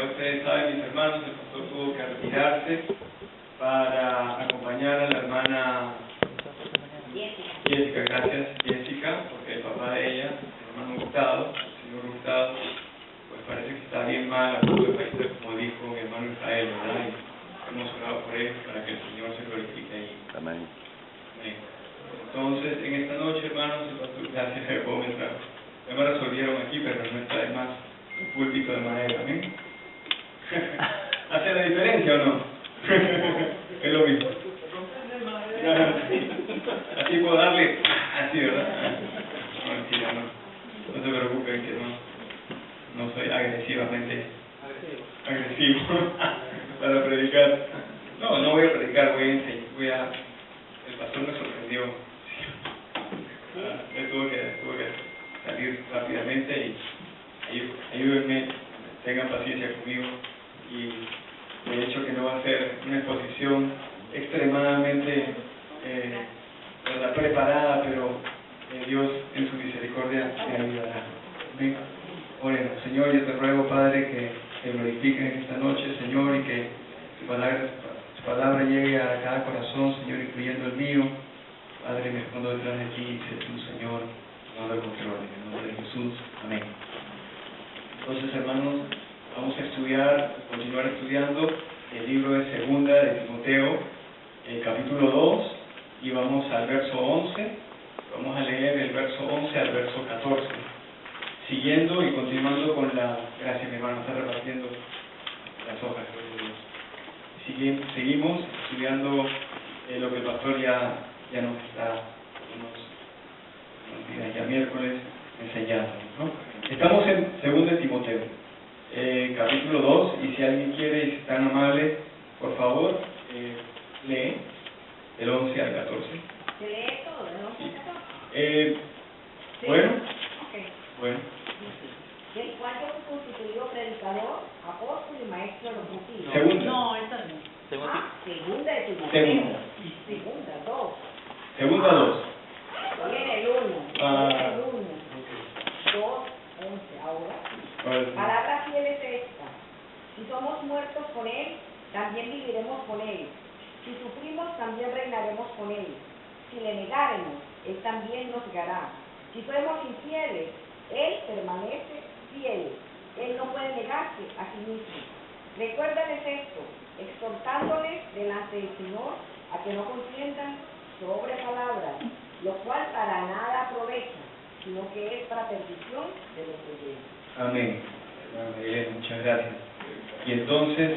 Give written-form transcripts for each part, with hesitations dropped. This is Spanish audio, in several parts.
ya ustedes saben, mis hermanos, el pastor tuvo que retirarse para acompañar a la hermana Jessica, gracias Jessica, porque el papá de ella, el hermano Hurtado, el señor Hurtado, pues parece que está bien mal a punto de fallecer, como dijo mi hermano Israel, ¿verdad? Y hemos orado por él para que el Señor se glorifique ahí. Amén. Amén. Entonces, en esta noche, hermanos, el pastor, gracias por entrar. Ya me resolvieron aquí, pero no está de más un púlpito de madera, ¿amén? ¿Hace la diferencia o no? Es lo mismo. Así puedo darle, así, ¿verdad? No, mentira, no. No se preocupen que no soy agresivamente agresivo para predicar. No voy a predicar, voy a enseñar, el pastor me sorprendió. Él tuvo que salir rápidamente y ayúdenme, tengan paciencia conmigo, y de hecho que no va a ser una exposición extremadamente preparada, pero Dios en su misericordia me ayudará. Amén. Oremos. Señor, yo te ruego, Padre, que te glorifiques en esta noche, Señor, y que tu palabra llegue a cada corazón, Señor, incluyendo el mío. Padre, me escondo detrás de ti, sé tú, Señor, no lo control, en el nombre de Jesús. Amén. Entonces, hermanos, vamos a continuar estudiando el libro de Segunda de Timoteo, el capítulo 2, y vamos al verso 11. Vamos a leer el verso 11 al verso 14. Siguiendo y continuando con la... Gracias, mi hermano, está repartiendo las hojas. Seguimos estudiando lo que el pastor ya nos está unos días, ya miércoles, enseñando, ¿no? Estamos en 2 Timoteo, capítulo 2, y si alguien quiere, y si es tan amable, por favor, lee del 11 al 14. ¿Se lee todo, del 11 al 14? ¿Sí? Bueno. Okay. Bueno. Del cual yo fui constituido predicador, apóstol y maestro de los gentiles. Segunda. No, esta no. Segunda de Timoteo. Segunda, 2. Segunda 2. Viene el 1. El 1. 2, 11. Ahora. Palabra fiel es esta. Si somos muertos con Él, también viviremos con Él. Si sufrimos, también reinaremos con Él. Si le negáremos, Él también nos guiará. Si fuéramos infieles, Él permanece fiel. Él no puede negarse a sí mismo. Recuérdales esto, exhortándoles delante del Señor a que no contiendan sobre palabras, lo cual para nada aprovecha, sino que es para perdición de los creyentes. Amén. Amén. Muchas gracias. Y entonces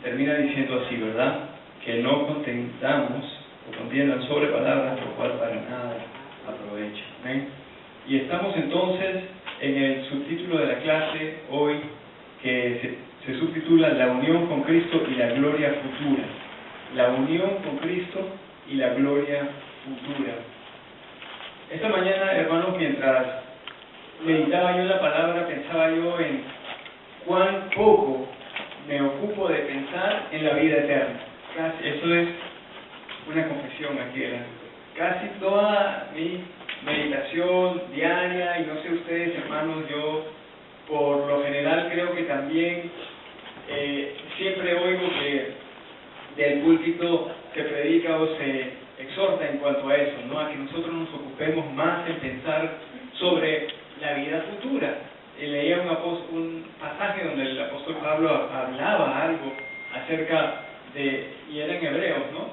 termina diciendo así, ¿verdad? Que no contendamos o contiendan sobre palabras, lo cual para nada aprovecha. Amén. Y estamos entonces en el subtítulo de la clase hoy, que se subtitula La unión con Cristo y la gloria futura. La unión con Cristo y la gloria futura. Esta mañana, hermanos, mientras meditaba yo en la palabra, pensaba yo en cuán poco me ocupo de pensar en la vida eterna. Eso es una confesión aquí delante. Casi toda mi meditación diaria, y no sé ustedes, hermanos, yo por lo general creo que también siempre oigo que del púlpito se predica o se exhorta en cuanto a eso, ¿no? A que nosotros nos ocupemos más en pensar sobre la vida futura. Leía un pasaje donde el apóstol Pablo hablaba algo acerca de, y era en Hebreos, ¿no?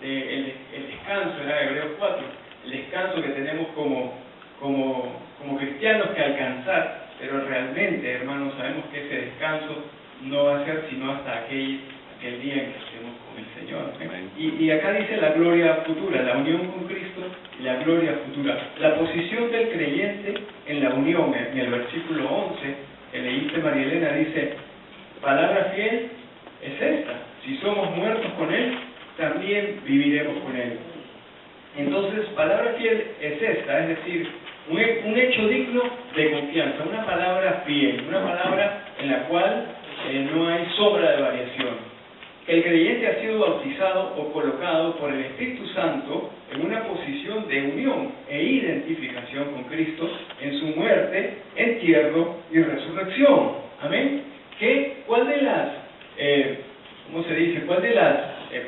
El descanso, era Hebreos 4, el descanso que tenemos como cristianos que alcanzar, pero realmente, hermanos, sabemos que ese descanso no va a ser sino hasta aquel día en que estemos con el Señor. Y acá dice la gloria futura, la unión con Cristo y la gloria futura. La posición del creyente en la unión, en el versículo 11, que leíste, María Elena, dice, palabra fiel es esta, si somos muertos con Él, también viviremos con Él. Entonces, palabra fiel es esta, es decir, un hecho digno de confianza, una palabra fiel, una palabra en la cual no hay sombra de variación. El creyente ha sido bautizado o colocado por el Espíritu Santo en una posición de unión e identificación con Cristo en su muerte, entierro y resurrección. Amén. ¿Cuál de ¿cuál de las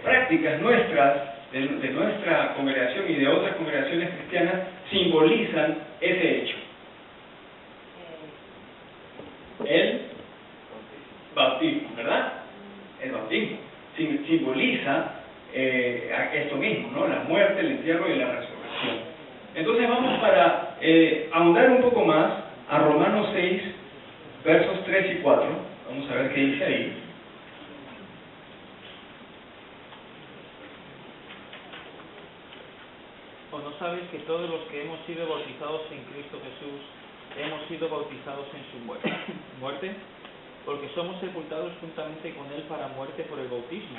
prácticas nuestras, de nuestra congregación y de otras congregaciones cristianas, simbolizan ese hecho? El bautismo, ¿verdad? El bautismo simboliza esto mismo, ¿no? La muerte, el entierro y la resurrección. Entonces vamos para ahondar un poco más a Romanos 6, versos 3 y 4. Vamos a ver qué dice ahí. ¿O no sabes que todos los que hemos sido bautizados en Cristo Jesús hemos sido bautizados en su muerte? ¿Muerte? Porque somos sepultados juntamente con Él para muerte por el bautismo,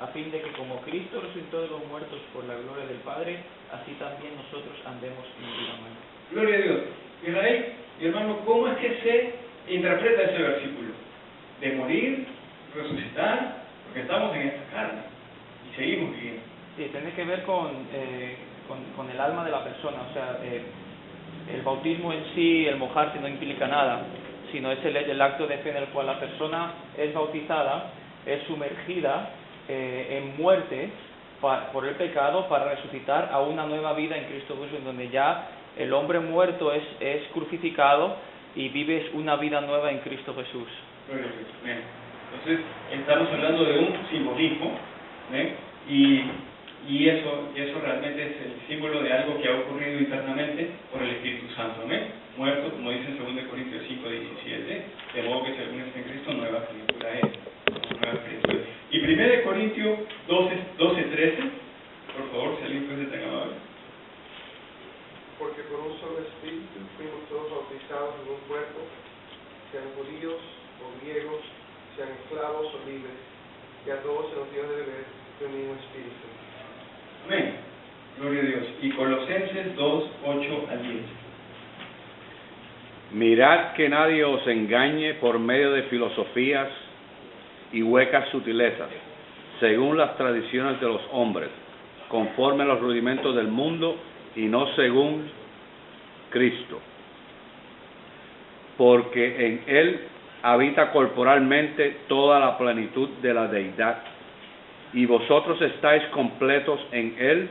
a fin de que como Cristo resucitó de los muertos por la gloria del Padre, así también nosotros andemos en vida nueva. Gloria a Dios. Israel, mi hermano, ¿cómo es que se interpreta ese versículo? De morir, resucitar, porque estamos en esta carne y seguimos viviendo. Sí, tiene que ver con el alma de la persona, o sea, el bautismo en sí, el mojarse no implica nada, sino es el acto de fe en el cual la persona es bautizada, es sumergida en muerte por el pecado para resucitar a una nueva vida en Cristo Jesús, en donde ya el hombre muerto es crucificado y vives una vida nueva en Cristo Jesús. Entonces, estamos hablando de un simbolismo, ¿eh? y eso realmente es el símbolo de algo que ha ocurrido internamente por el Espíritu Santo, ¿eh? Muerto, como dice en 2 Corintios 5, 17, de modo que si alguno está en Cristo, nueva criatura es. Nueva criatura. Y 1 Corintios 12, 13, por favor, si alguien puede ser tan amable. Porque por un solo espíritu fuimos todos bautizados en un cuerpo, sean judíos o griegos, sean esclavos o libres, y a todos se nos dio de beber de un mismo espíritu. Amén. Gloria a Dios. Y Colosenses 2, 8 al 10. Mirad que nadie os engañe por medio de filosofías y huecas sutilezas, según las tradiciones de los hombres, conforme a los rudimentos del mundo y no según Cristo. Porque en Él habita corporalmente toda la plenitud de la deidad, y vosotros estáis completos en Él,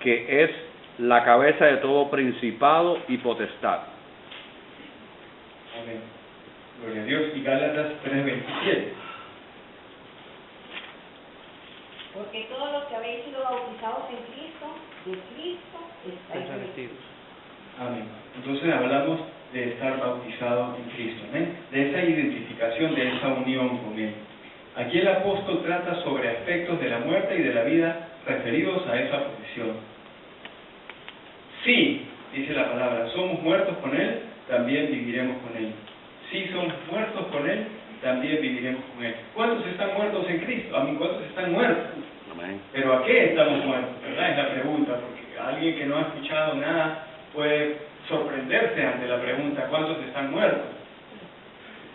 que es la cabeza de todo principado y potestad. Amén. Gloria a Dios. Y Gálatas 3:27. Porque todos los que habéis sido bautizados en Cristo, de Cristo estáis revestidos. Amén. Entonces hablamos de estar bautizado en Cristo, ¿eh? De esa identificación, de esa unión con Él. Aquí el apóstol trata sobre aspectos de la muerte y de la vida referidos a esa posición. Sí, dice la palabra, somos muertos con Él, también viviremos con Él. Si somos muertos con Él, también viviremos con Él. ¿Cuántos están muertos en Cristo? ¿Cuántos están muertos? Amén. ¿Pero a qué estamos muertos? ¿Verdad? Es la pregunta, porque alguien que no ha escuchado nada puede sorprenderse ante la pregunta, ¿cuántos están muertos?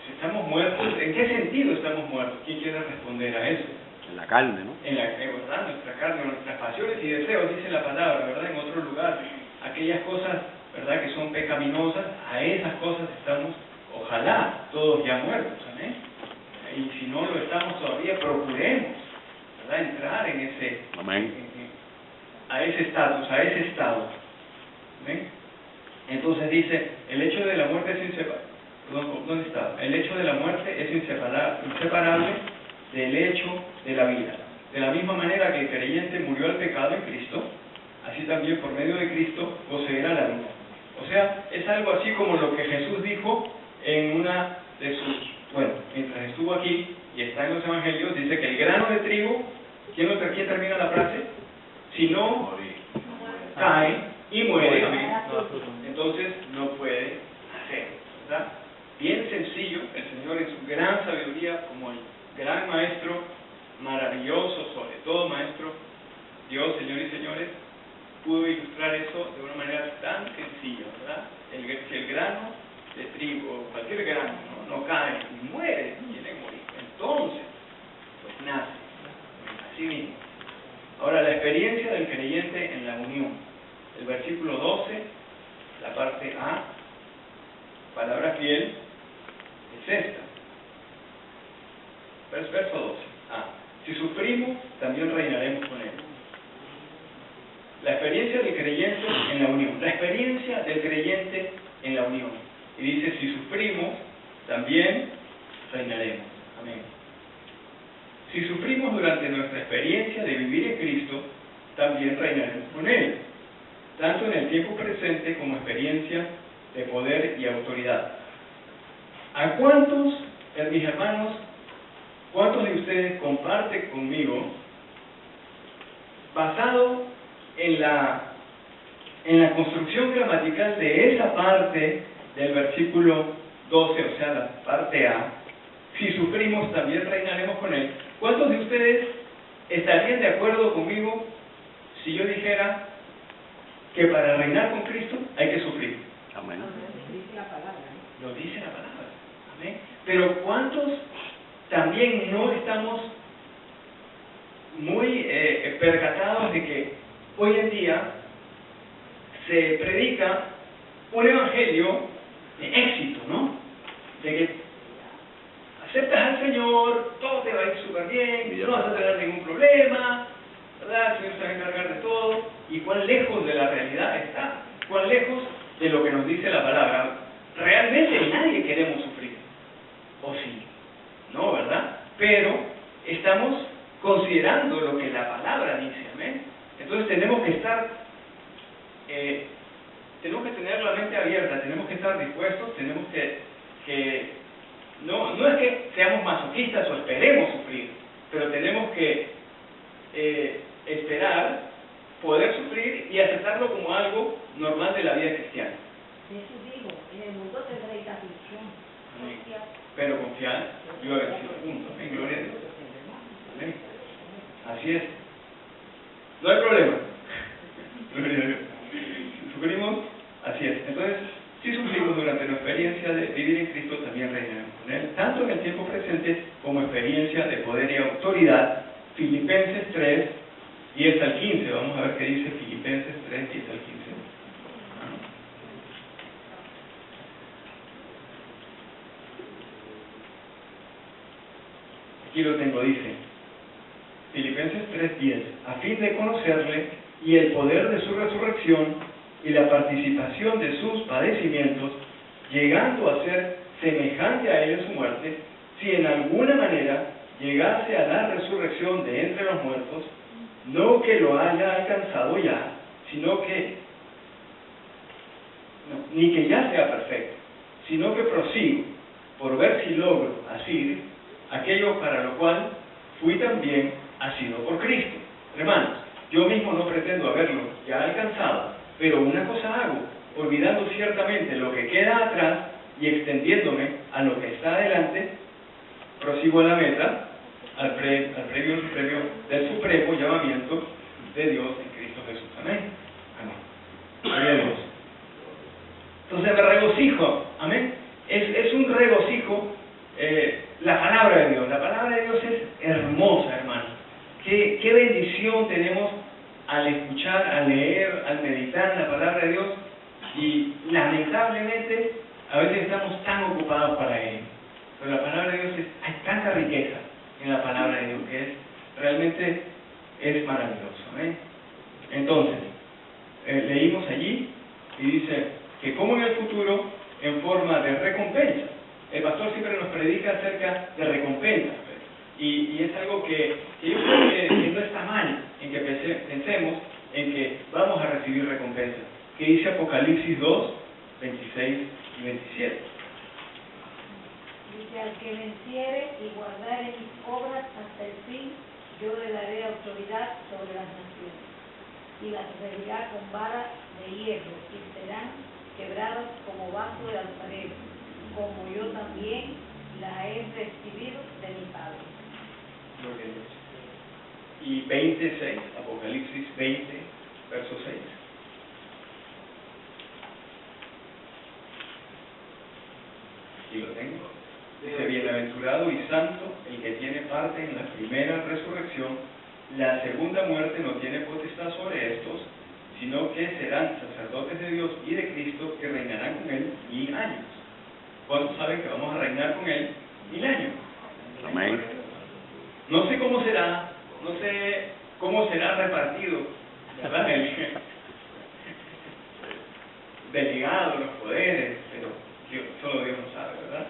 Si estamos muertos, ¿en qué sentido estamos muertos? ¿Quién quiere responder a eso? En la carne, ¿no? En la ¿verdad? Nuestra carne, nuestras pasiones y deseos, dice la palabra, ¿verdad? En otro lugar, aquellas cosas, ¿verdad?, que son pecaminosas, a esas cosas estamos, ojalá, todos ya muertos, ¿amén? Y si no lo estamos todavía, procuremos, ¿verdad?, entrar en ese, amén, a ese estatus, a ese estado, ¿amén? Entonces dice, el hecho de la muerte es inseparable. ¿Dónde está? El hecho de la muerte es inseparable del hecho de la vida. De la misma manera que el creyente murió al pecado en Cristo, así también por medio de Cristo poseerá la vida. O sea, es algo así como lo que Jesús dijo en una de sus, mientras estuvo aquí y está en los evangelios, dice que el grano de trigo, ¿quién termina la frase? Si no cae y muere, entonces no puede hacer, ¿verdad? Bien sencillo, el Señor en su gran sabiduría, como el gran maestro, maravilloso, sobre todo maestro, Dios, Señor y señores, pudo ilustrar eso de una manera tan sencilla, ¿verdad? Si el grano de trigo, o cualquier grano, no cae y muere, tiene que morir. Entonces, pues nace, así mismo. Ahora, la experiencia del creyente en la unión. El versículo 12, la parte A, palabra fiel, es esta. Verso 12. Si sufrimos, también reinaremos con Él. La experiencia del creyente en la unión. La experiencia del creyente en la unión. Y dice, si sufrimos, también reinaremos. Amén. Si sufrimos durante nuestra experiencia de vivir en Cristo, también reinaremos con Él, tanto en el tiempo presente como experiencia de poder y autoridad. ¿A cuántos, mis hermanos, cuántos de ustedes comparten conmigo, basado en la construcción gramatical de esa parte del versículo 12, o sea, la parte A, si sufrimos también reinaremos con Él? ¿Cuántos de ustedes estarían de acuerdo conmigo si yo dijera que para reinar con Cristo hay que sufrir? Amén. Dice la palabra, Lo dice la palabra. Amén. Pero ¿cuántos también no estamos muy percatados de que hoy en día se predica un evangelio de éxito, ¿no? De que aceptas al Señor, todo te va a ir súper bien, no vas a tener ningún problema, ¿verdad? El Señor se va a encargar de todo. Y cuán lejos de la realidad está, cuán lejos de lo que nos dice la palabra. Realmente nadie queremos sufrir, ¿o sí? No, ¿verdad? Pero estamos considerando lo que la palabra dice, ¿amén? Entonces tenemos que estar, tenemos que tener la mente abierta, tenemos que estar dispuestos, tenemos que no es que seamos masoquistas o esperemos sufrir, pero tenemos que esperar poder sufrir y aceptarlo como algo normal de la vida cristiana. Jesús dijo, en el mundo tendréis aflicción. Amén. Pero confiar, yo he vencido el mundo. Amén, gloria a Dios. Amén. Así es. No hay problema. Gloria a Dios. Si sufrimos, así es. Entonces, si sufrimos durante la experiencia de vivir en Cristo, también reinaremos con Él, tanto en el tiempo presente como experiencia de poder y autoridad. Filipenses 3, 10 al 15. Vamos a ver qué dice Filipenses 3, 10 al 15. Aquí lo tengo, dice Filipenses 3:10, a fin de conocerle y el poder de su resurrección y la participación de sus padecimientos, llegando a ser semejante a él en su muerte, si en alguna manera llegase a la resurrección de entre los muertos, no que lo haya alcanzado ya, sino que, ni que ya sea perfecto, sino que prosigo por ver si logro asir aquello para lo cual fui también asido por Cristo. Hermanos, yo mismo no pretendo haberlo ya alcanzado, pero una cosa hago, olvidando ciertamente lo que queda atrás y extendiéndome a lo que está adelante, prosigo a la meta, al premio del supremo llamamiento de Dios en Cristo Jesús. Amén. Amén. Gloria a Dios. Entonces me regocijo. Amén. Es un regocijo la palabra de Dios. La palabra de Dios es hermosa, hermano. Qué bendición tenemos al escuchar, al leer, al meditar en la palabra de Dios. Y lamentablemente a veces estamos tan ocupados para ello. Pero la palabra de Dios hay tanta riqueza en la palabra de Dios que realmente es maravilloso. ¿eh? Entonces, leímos allí y dice que como en el futuro, en forma de recompensa. El pastor siempre nos predica acerca de recompensas. Y es algo que yo creo que no está mal en que pensemos en que vamos a recibir recompensas. Que dice Apocalipsis 2, 26 y 27. Dice, al que venciere y guardare mis obras hasta el fin, yo le daré autoridad sobre las naciones, y las regirá con vara de hierro, y serán quebradas como vaso de alfarero, como yo también la he recibido de mi Padre. Gloria a Dios. Y 26, Apocalipsis 20, verso 6. Aquí lo tengo. Dice, bienaventurado y santo el que tiene parte en la primera resurrección. La segunda muerte no tiene potestad sobre estos, sino que serán sacerdotes de Dios y de Cristo, que reinarán con Él 1000 años. ¿Cuántos saben que vamos a reinar con Él 1000 años? Amén. No sé cómo será, no sé cómo será repartido, ¿verdad? Delegado, los poderes, pero solo Dios lo sabe, ¿verdad?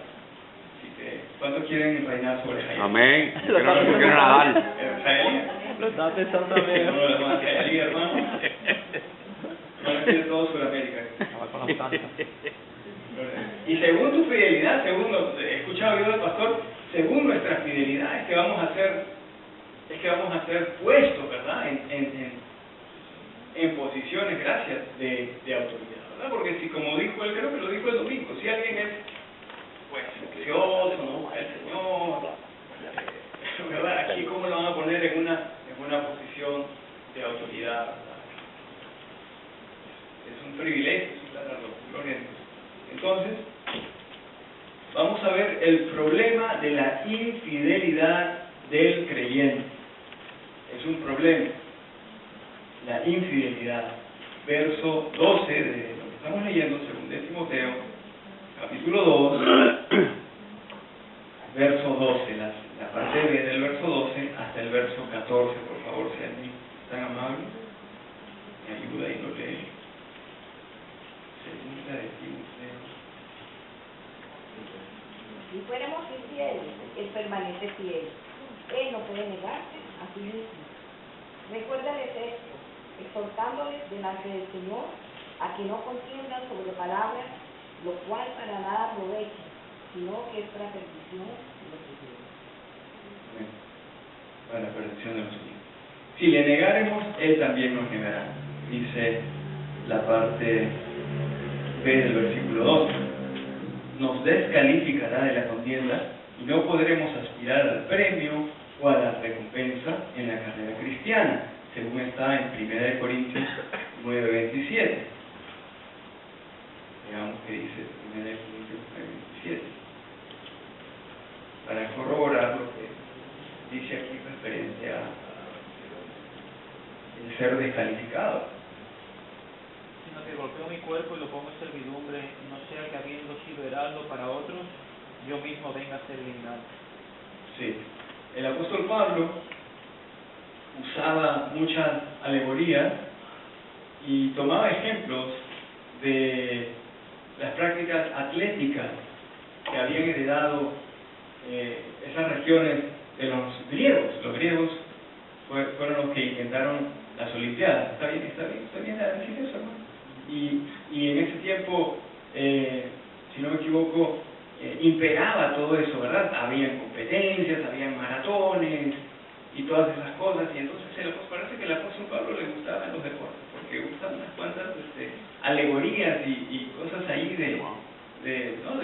Así que, ¿cuántos quieren reinar sobre Jaelía? Amén. Yo quiero nadar. ¿Jaelía? Lo estaba pensando también. No, hermano, Jaelía, hermano. No quiere todo Sudamérica. Con la santa. Y según tu fidelidad, según lo he escuchado yo del pastor, según nuestra fidelidad es que vamos a ser puestos, ¿verdad? En posiciones, gracias, de autoridad, ¿verdad? Porque si, como dijo él, creo que lo dijo el domingo, si alguien es, pues, ansioso, no busca al Señor, ¿verdad? Aquí, ¿cómo lo van a poner en una posición de autoridad, ¿verdad? Es un privilegio, gloria a Dios. Entonces, vamos a ver el problema de la infidelidad del creyente. Es un problema. La infidelidad. Verso 12 de lo que estamos leyendo, según de Timoteo, capítulo 2, verso 12, la parte B del verso 12 hasta el verso 14, por favor, si alguien es tan amable, me ayuda y lo lee. Segunda de Timoteo. Si fuéramos infieles, Él permanece fiel. Él no puede negarse a sí mismo. Recuérdales esto, exhortándoles delante del Señor a que no contiendan sobre palabras, lo cual para nada aprovecha, sino que es para perdición de los suyos. Para la perdición de los suyos. Si le negaremos, Él también nos negará, dice la parte B del versículo 12. Nos descalificará de la contienda y no podremos aspirar al premio o a la recompensa en la carrera cristiana, según está en 1 Corintios 9:27. Veamos qué dice 1 Corintios 9:27. Para corroborar lo que dice aquí referente a el ser descalificado. Sino que golpeo mi cuerpo y lo pongo en servidumbre, no sea que habiendo sido heraldo para otros, yo mismo venga a ser eliminado. Sí. El apóstol Pablo usaba muchas alegorías y tomaba ejemplos de las prácticas atléticas que habían heredado esas regiones de los griegos. Los griegos fueron los que inventaron las Olimpiadas. ¿Está bien decir eso, hermano? Y en ese tiempo, si no me equivoco, imperaba todo eso, ¿verdad? Habían competencias, habían maratones y todas esas cosas, y entonces parece que el apóstol Pablo le gustaban los deportes, porque usan unas cuantas alegorías y cosas ahí de todo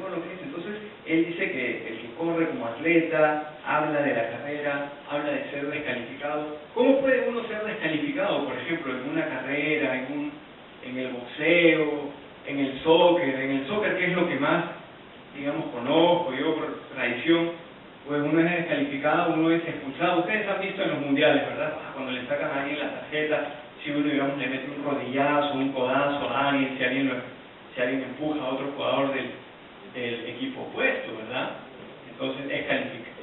lo que es. Entonces, él dice que el que corre como atleta, habla de la carrera, habla de ser descalificado. ¿Cómo puede uno ser descalificado, por ejemplo, en una carrera, en el boxeo, en el soccer? En el soccer, ¿qué es lo que más, digamos, conozco yo por tradición? Pues uno es descalificado, uno es expulsado. Ustedes han visto en los mundiales, ¿verdad? Cuando le sacan a alguien la tarjeta, si uno, digamos, le mete un rodillazo, un codazo a alguien, si alguien empuja a otro jugador del equipo opuesto, ¿verdad? Entonces es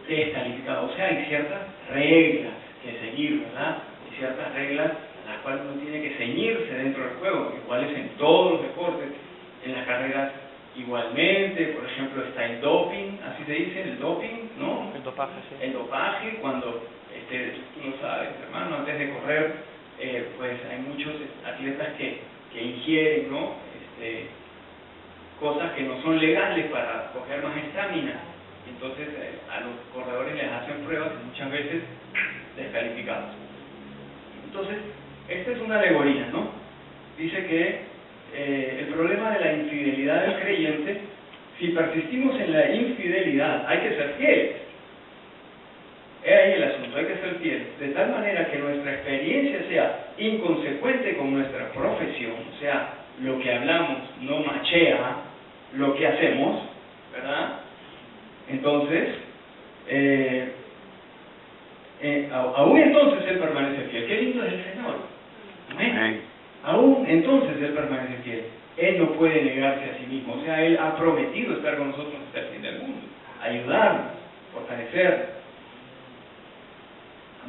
descalificado. O sea, hay ciertas reglas que seguir, ¿verdad? Hay ciertas reglas a las cuales uno tiene que ceñirse dentro del juego, iguales en todos los deportes, en las carreras igualmente. Por ejemplo, está el doping, así se dice, el doping, ¿no? El dopaje, sí. El dopaje, cuando, tú lo sabes, hermano, antes de correr, pues hay muchos atletas que ingieren, ¿no? Cosas que no son legales para coger más estamina. Entonces a los corredores les hacen pruebas y muchas veces descalificados. Entonces, esta es una alegoría, ¿no? Dice que el problema de la infidelidad del creyente, si persistimos en la infidelidad, hay que ser fieles. Es ahí el asunto, hay que ser fieles, de tal manera que nuestra experiencia sea inconsecuente con nuestra profesión, o sea, lo que hablamos no machea lo que hacemos, ¿verdad? Entonces, aún entonces Él permanece fiel. Qué lindo es el Señor. Amén. Aún entonces Él permanece fiel. Él no puede negarse a sí mismo. O sea, Él ha prometido estar con nosotros hasta el fin del mundo, ayudarnos, fortalecernos.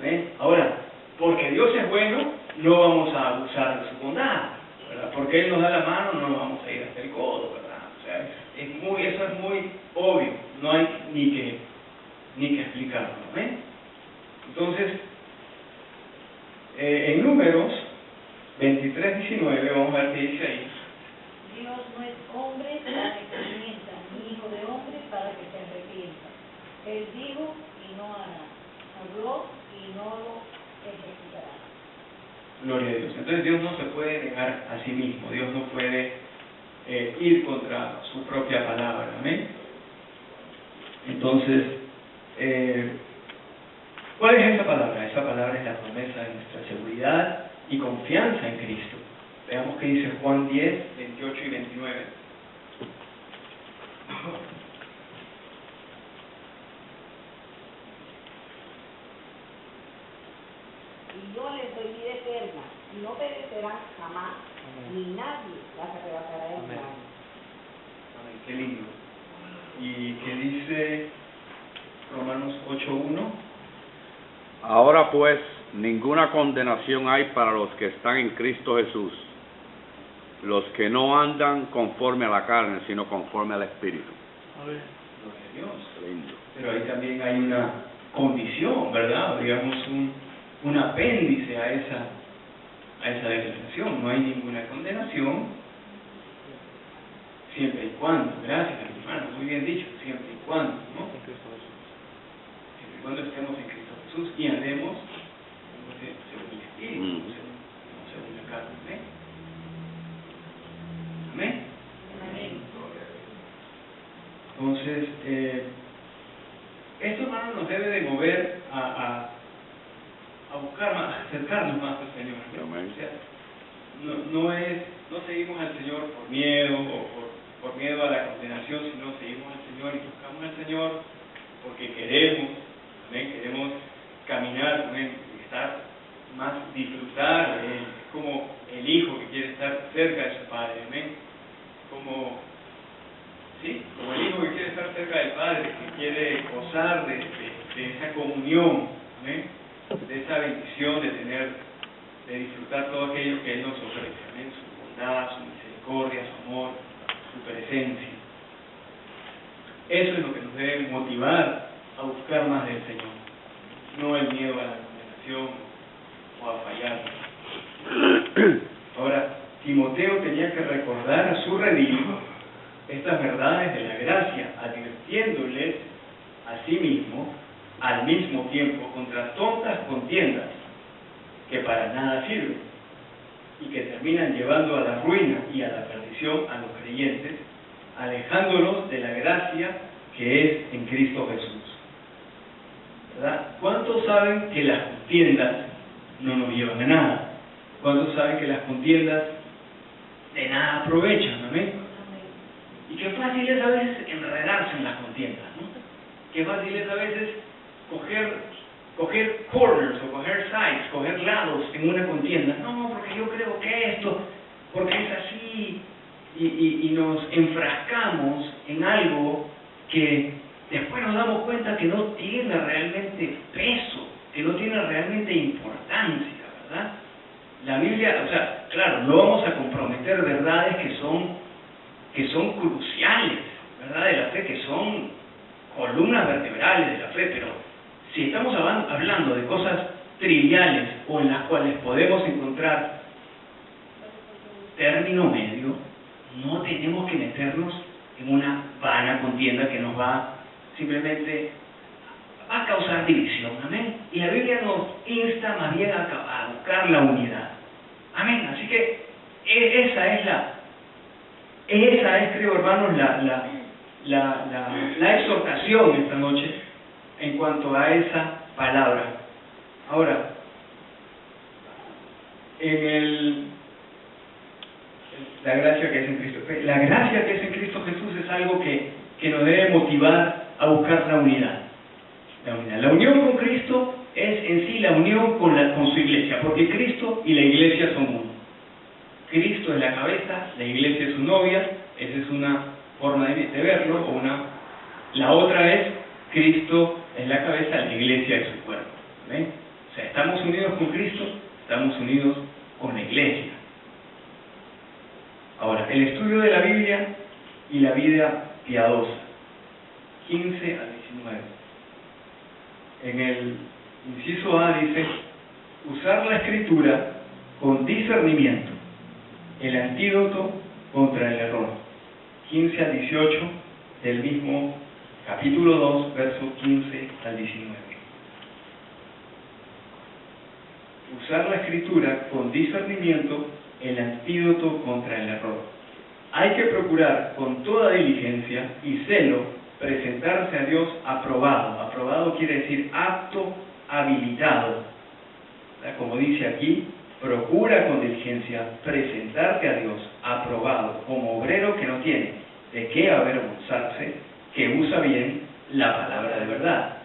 ¿Amén? Ahora, porque Dios es bueno, no vamos a abusar de su bondad, ¿verdad? Porque Él nos da la mano, no nos vamos a ir hasta el codo, ¿verdad? O sea, eso es muy obvio, no hay ni que explicarlo, ¿amén? Entonces, en Números 23:19, vamos a ver qué dice ahí. Dios no es hombre para que se mienta, ni hijo de hombre para que se arrepienta. Él dijo y no hará, habló y no lo ejecutará. Gloria a Dios. Entonces Dios no se puede negar a sí mismo, Dios no puede ir contra su propia palabra, amén. Entonces, ¿cuál es esa palabra? Esa palabra es la promesa de nuestra seguridad y confianza en Cristo. Veamos qué dice Juan 10, 28 y 29. Y yo les doy vida eterna, y no perecerán jamás, ni nadie las arrebatará de mi Amén. mano. Amén, qué lindo. ¿Y qué dice Romanos 8:1? Ahora pues, ninguna condenación hay para los que están en Cristo Jesús, los que no andan conforme a la carne, sino conforme al Espíritu. Gloria a Dios. Lindo. Pero ahí también hay una condición, ¿verdad? Digamos un apéndice a esa declaración. No hay ninguna condenación, siempre y cuando, gracias hermano, muy bien dicho, siempre y cuando, ¿no? En Cristo Jesús. Siempre y cuando estemos en Cristo Jesús y andemos según el Espíritu, según la carne. ¿Amén? ¿Amén? Amén. Entonces, esto, hermano, nos debe de mover a buscar más, a acercarnos más al Señor. Amén. O sea, no seguimos al Señor por miedo o por miedo a la condenación, sino seguimos al Señor y buscamos al Señor porque queremos, amén, queremos caminar con Él, estar más, disfrutar de Él. Es como el hijo que quiere estar cerca de su padre, amén. Como el hijo que quiere estar cerca del Padre, que quiere gozar de esa comunión, ¿amén? De esa bendición de disfrutar todo aquello que Él nos ofrece, ¿amén? Su bondad, su misericordia, su amor, su presencia. Eso es lo que nos debe motivar a buscar más del Señor, no el miedo a la condenación o a fallar. Ahora, Timoteo tenía que recordar a su redimido estas verdades de la gracia, advirtiéndoles a sí mismo, al mismo tiempo, contra tontas contiendas que para nada sirven y que terminan llevando a la ruina y a la perdición a los creyentes, alejándolos de la gracia que es en Cristo Jesús. ¿Verdad? ¿Cuántos saben que las contiendas no nos llevan a nada? ¿Cuántos saben que las contiendas de nada aprovechan? ¿Amén? Y qué fácil es a veces enredarse en las contiendas, ¿no? Qué fácil es a veces coger corners o coger sides, coger lados en una contienda. No, porque yo creo que esto, porque es así, y nos enfrascamos en algo que después nos damos cuenta que no tiene realmente peso, que no tiene realmente importancia, ¿verdad? La Biblia, o sea, claro, no vamos a comprometer verdades que son cruciales, ¿verdad? De la fe, que son columnas vertebrales de la fe, pero si estamos hablando de cosas triviales o en las cuales podemos encontrar término medio, no tenemos que meternos en una vana contienda que nos va simplemente a causar división, amén. Y la Biblia nos insta más bien a buscar la unidad, amén. Así que esa es, creo, hermanos, la exhortación esta noche en cuanto a esa palabra. Ahora, la gracia que es en Cristo. La gracia que es en Cristo Jesús es algo que nos debe motivar a buscar la unidad. La unión con Cristo es en sí la unión con su iglesia, porque Cristo y la iglesia son uno. Cristo es la cabeza, la iglesia es su novia, esa es una forma de verlo, la otra es Cristo es la cabeza, la iglesia es su cuerpo. ¿Ven? O sea, estamos unidos con Cristo, estamos unidos con la iglesia. Ahora, el estudio de la Biblia y la vida piadosa, 15 al 19. En el inciso A dice, usar la Escritura con discernimiento, el antídoto contra el error. 15 al 18 del mismo capítulo 2, versos 15 al 19. Usar la Escritura con discernimiento, el antídoto contra el error. Hay que procurar con toda diligencia y celo presentarse a Dios aprobado. Aprobado quiere decir apto, habilitado. Como dice aquí, procura con diligencia presentarte a Dios aprobado como obrero que no tiene de qué avergonzarse, que usa bien la palabra de verdad.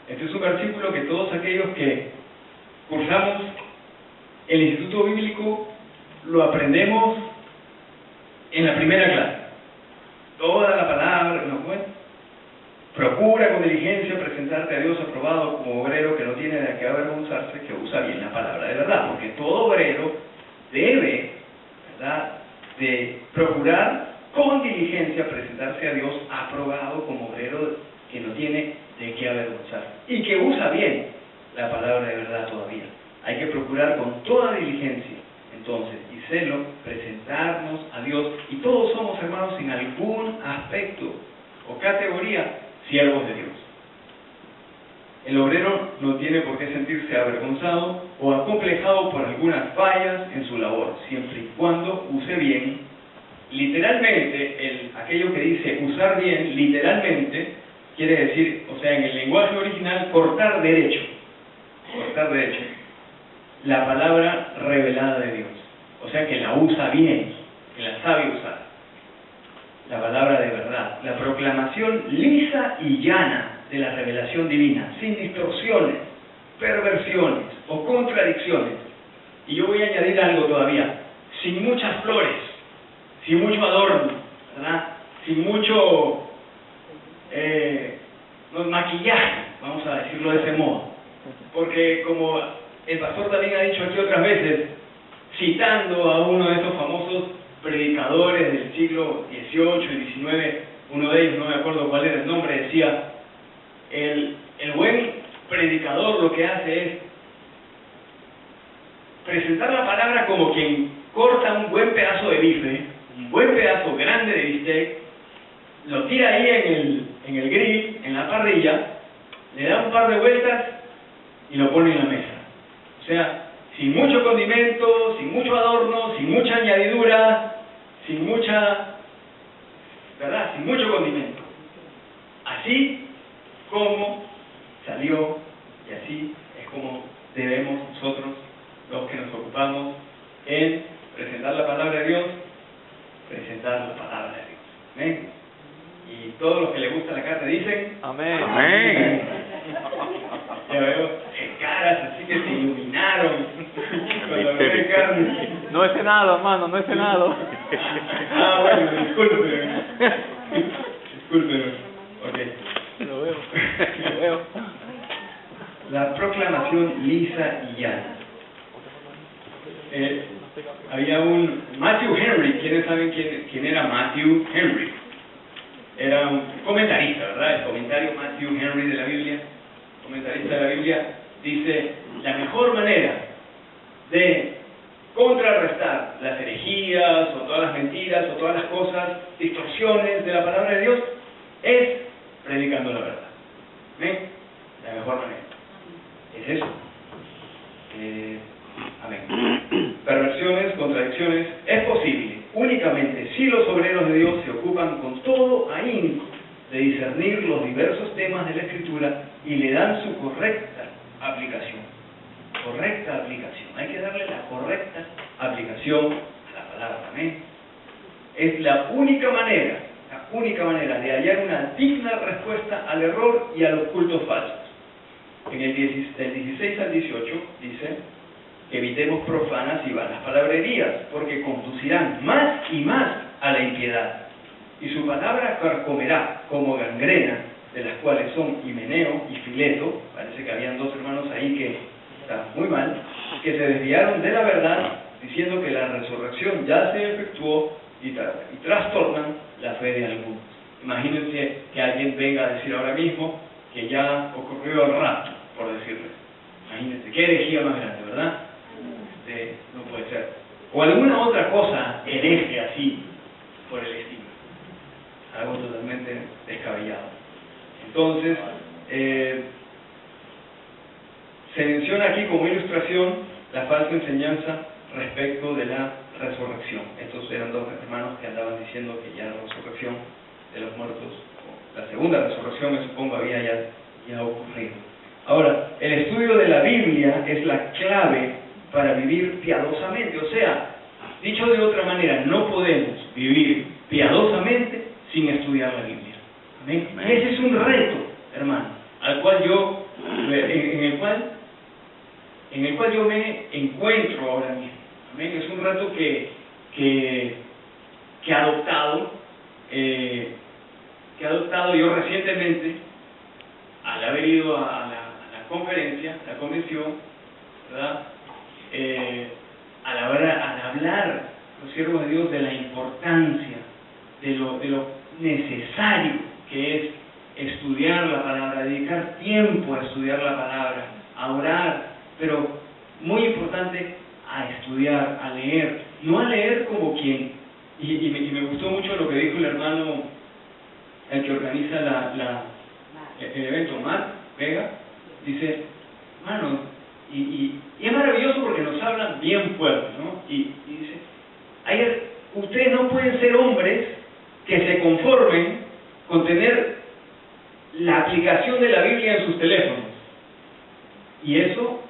Este es un versículo que todos aquellos que cursamos el Instituto Bíblico lo aprendemos en la primera clase. Toda la palabra, ¿no? Bueno, procura con diligencia presentarte a Dios aprobado como obrero que no tiene de qué avergonzarse, que usa bien la palabra de verdad, porque todo obrero debe, ¿verdad?, de procurar con diligencia presentarse a Dios aprobado como obrero que no tiene de qué avergonzarse y que usa bien la palabra de verdad todavía. Hay que procurar con toda diligencia, entonces, y celo, presentarnos a Dios, y todos somos, hermanos, en algún aspecto o categoría, siervos de Dios. El obrero no tiene por qué sentirse avergonzado o acomplejado por algunas fallas en su labor, siempre y cuando use bien. Literalmente, aquello que dice usar bien, literalmente, quiere decir, o sea, en el lenguaje original, cortar derecho. Cortar derecho. La palabra revelada de Dios. O sea, que la usa bien, que la sabe usar. La palabra de verdad. La proclamación lisa y llana de la revelación divina, sin distorsiones, perversiones o contradicciones. Y yo voy a añadir algo todavía, sin muchas flores, sin mucho adorno, ¿verdad?, sin mucho maquillaje, vamos a decirlo de ese modo. Porque como el pastor también ha dicho aquí otras veces, citando a uno de esos famosos predicadores del siglo XVIII y XIX, uno de ellos, no me acuerdo cuál era el nombre, decía, el buen predicador lo que hace es presentar la palabra como quien corta un buen pedazo de bife, un buen pedazo grande de bistec, lo tira ahí en el grill, en la parrilla, le da un par de vueltas y lo pone en la mesa. O sea, sin mucho condimento, sin mucho adorno, sin mucha añadidura, sin mucha, ¿verdad?, sin mucho condimento. Así como salió, y así es como debemos nosotros, los que nos ocupamos en presentar la palabra de Dios, presentar la palabra de Dios. ¿Amén? Y todos los que les gusta la carne dicen amén. Amén. Ya veo caras así que se iluminaron cuando ven carne. No he cenado, hermano, no he cenado. Ah, bueno, discúlpeme. Discúlpeme. Ok. Lo veo. La proclamación lisa y llana. Había un Matthew Henry. ¿Quiénes saben quién era Matthew Henry? Era un comentarista, ¿verdad? El comentario Matthew Henry de la Biblia, comentarista de la Biblia, dice, la mejor manera de contrarrestar las herejías o todas las mentiras o todas las cosas, distorsiones de la palabra de Dios, es predicando la verdad. ¿Ven? La mejor manera. Es eso. Amén. Perversiones, contradicciones, es posible únicamente si los obreros de Dios se ocupan con todo ahínco de discernir los diversos temas de la Escritura y le dan su correcta aplicación. Correcta aplicación. Hay que darle la correcta aplicación a la palabra. Amén. Es la única manera de hallar una digna respuesta al error y a los cultos falsos. En el 16 al 18 dice, evitemos profanas y vanas palabrerías, porque conducirán más y más a la impiedad, y su palabra carcomerá como gangrena, de las cuales son Himeneo y Fileto. Parece que habían dos hermanos ahí que está muy mal, que se desviaron de la verdad diciendo que la resurrección ya se efectuó y trastornan la fe de algunos. Imagínense que alguien venga a decir ahora mismo que ya ocurrió el rapto, por decirles. Imagínense, qué herejía más grande, ¿verdad? No puede ser. O alguna otra cosa hereje así, por el estilo. Algo totalmente descabellado. Entonces, se menciona aquí como ilustración la falsa enseñanza respecto de la resurrección. Estos eran dos hermanos que andaban diciendo que ya la resurrección de los muertos, o la segunda resurrección, me supongo, había ya ocurrido. Ahora, el estudio de la Biblia es la clave para vivir piadosamente. O sea, dicho de otra manera, no podemos vivir piadosamente sin estudiar la Biblia. ¿Amén? Y ese es un reto, hermano, al cual en el cual yo me encuentro ahora mismo. ¿Amén? Es un reto que he adoptado yo recientemente al haber ido a la convención, ¿verdad? Al hablar los siervos de Dios de la importancia, de lo necesario que es estudiar la palabra, dedicar tiempo a estudiar la palabra, a orar, pero muy importante a estudiar, a leer, no a leer como quien, y me gustó mucho lo que dijo el hermano, el que organiza el evento, Mark Vega, dice, hermano, y es maravilloso porque nos hablan bien fuerte, ¿no? Y dice, ustedes no pueden ser hombres que se conformen con tener la aplicación de la Biblia en sus teléfonos. Y eso,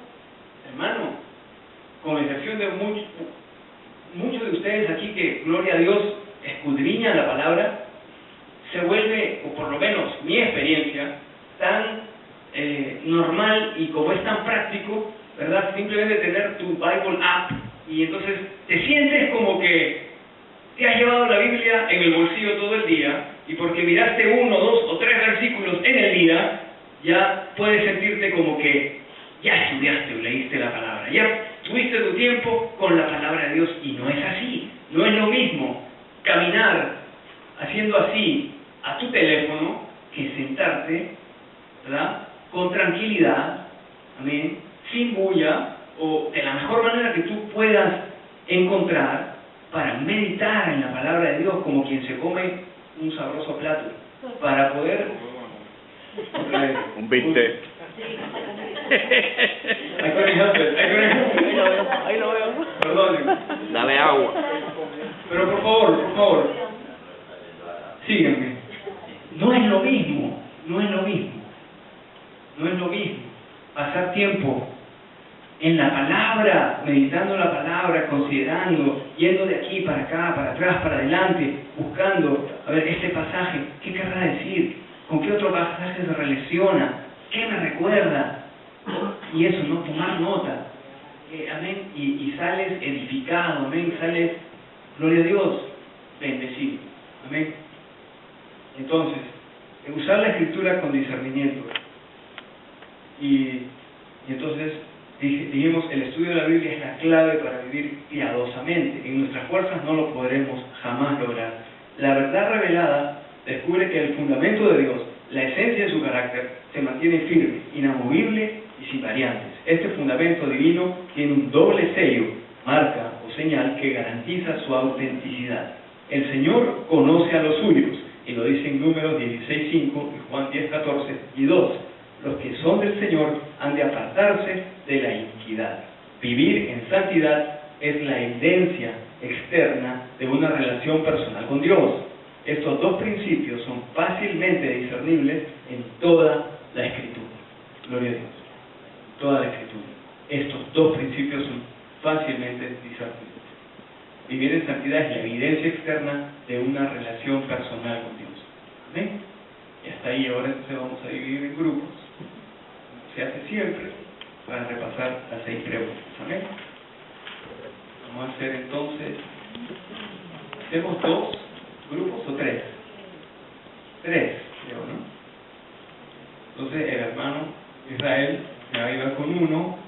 hermano, con excepción de muchos de ustedes aquí que, gloria a Dios, escudriñan la palabra, se vuelve, o por lo menos mi experiencia, tan normal y como es tan práctico, ¿verdad? Simplemente tener tu Bible app y entonces te sientes como que te has llevado la Biblia en el bolsillo todo el día y porque miraste 1, 2 o 3 versículos en el día, ya puedes sentirte como que ya estudiaste o leíste la palabra, ya tuviste tu tiempo con la palabra de Dios y no es así. No es lo mismo caminar haciendo así a tu teléfono que sentarte, ¿verdad?, con tranquilidad, amén, sin bulla, o de la mejor manera que tú puedas encontrar para meditar en la palabra de Dios como quien se come un sabroso plato, para poder un bistec. Ahí lo veo. Perdón. Dale agua. Pero por favor, síganme. No es lo mismo pasar tiempo en la palabra, meditando la palabra, considerando, yendo de aquí para acá, para atrás, para adelante, buscando, a ver, este pasaje, ¿qué querrá decir? ¿Con qué otro pasaje se relaciona? ¿Qué me recuerda? Y eso, ¿no? Tomar nota. Amén. Y sales edificado, amén. Sales, gloria a Dios, bendecido. Amén. Entonces, usar la escritura con discernimiento. Y entonces dijimos, el estudio de la Biblia es la clave para vivir piadosamente. En nuestras fuerzas no lo podremos jamás lograr. La verdad revelada descubre que el fundamento de Dios, la esencia de su carácter, se mantiene firme, inamovible y sin variantes. Este fundamento divino tiene un doble sello, marca o señal que garantiza su autenticidad. El Señor conoce a los suyos, y lo dice en Números 16:5 y Juan 10:14 y 2. Los que son del Señor han de apartarse de la iniquidad. Vivir en santidad es la evidencia externa de una relación personal con Dios. Estos dos principios son fácilmente discernibles en toda la Escritura. Gloria a Dios. Toda la Escritura. Estos dos principios son fácilmente discernibles. Vivir en santidad es la evidencia externa de una relación personal con Dios. ¿Amén? Y hasta ahí ahora entonces vamos a dividir en grupos. Se hace siempre para repasar las 6 preguntas. ¿Amén? Vamos a hacer entonces, ¿hacemos 2 grupos o 3? 3, creo, ¿no? Entonces el hermano Israel me va a ayudar con 1